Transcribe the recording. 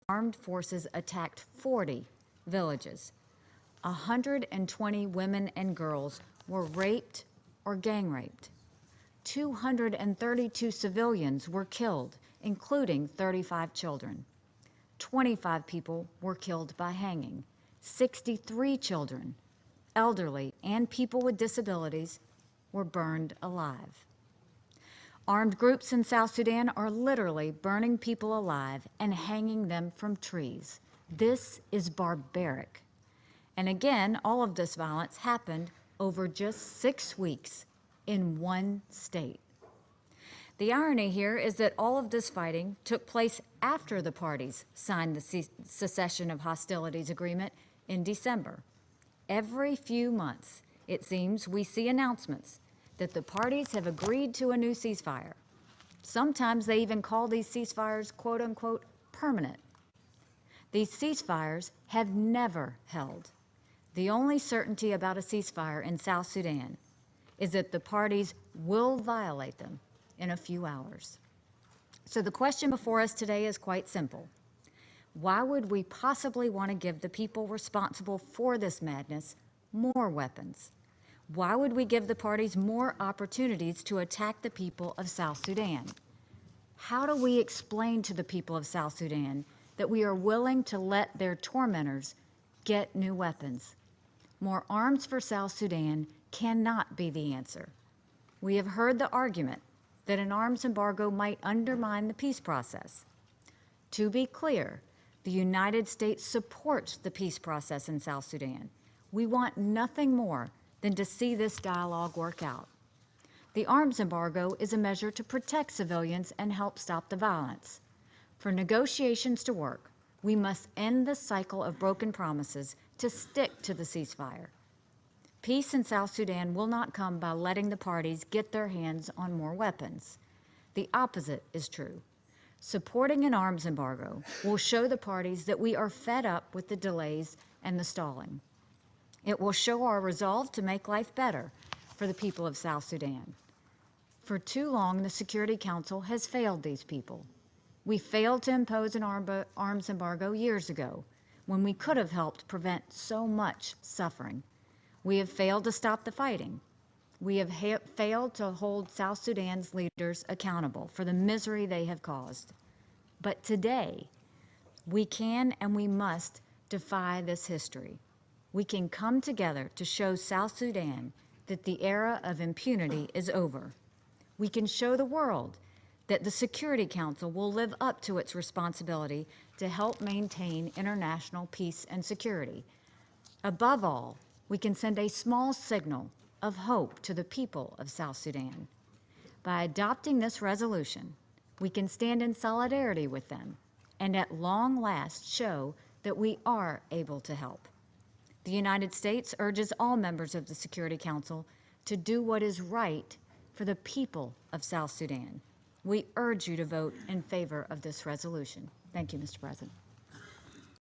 armed forces attacked 40 villages. 120 women and girls were raped or gang raped. 232 civilians were killed, including 35 children. 25 people were killed by hanging. 63 children, elderly, and people with disabilities were burned alive. Armed groups in South Sudan are literally burning people alive and hanging them from trees. This is barbaric. And again, all of this violence happened over just 6 weeks in one state. The irony here is that all of this fighting took place after the parties signed the cessation of hostilities agreement in December. Every few months, it seems, we see announcements that the parties have agreed to a new ceasefire. Sometimes they even call these ceasefires, quote unquote, permanent. These ceasefires have never held. The only certainty about a ceasefire in South Sudan is that the parties will violate them in a few hours. So the question before us today is quite simple. Why would we possibly want to give the people responsible for this madness more weapons? Why would we give the parties more opportunities to attack the people of South Sudan? How do we explain to the people of South Sudan that we are willing to let their tormentors get new weapons? More arms for South Sudan cannot be the answer. We have heard the argument that an arms embargo might undermine the peace process. To be clear, the United States supports the peace process in South Sudan. We want nothing more than to see this dialogue work out. The arms embargo is a measure to protect civilians and help stop the violence. For negotiations to work, we must end the cycle of broken promises to stick to the ceasefire. Peace in South Sudan will not come by letting the parties get their hands on more weapons. The opposite is true. Supporting an arms embargo will show the parties that we are fed up with the delays and the stalling. It will show our resolve to make life better for the people of South Sudan. For too long, the Security Council has failed these people. We failed to impose an arms embargo years ago when we could have helped prevent so much suffering. We have failed to stop the fighting. We have failed to hold South Sudan's leaders accountable for the misery they have caused. But today, we can and we must defy this history. We can come together to show South Sudan that the era of impunity is over. We can show the world that the Security Council will live up to its responsibility to help maintain international peace and security. Above all, we can send a small signal of hope to the people of South Sudan. By adopting this resolution, we can stand in solidarity with them and at long last show that we are able to help. The United States urges all members of the Security Council to do what is right for the people of South Sudan. We urge you to vote in favor of this resolution. Thank you, Mr. President.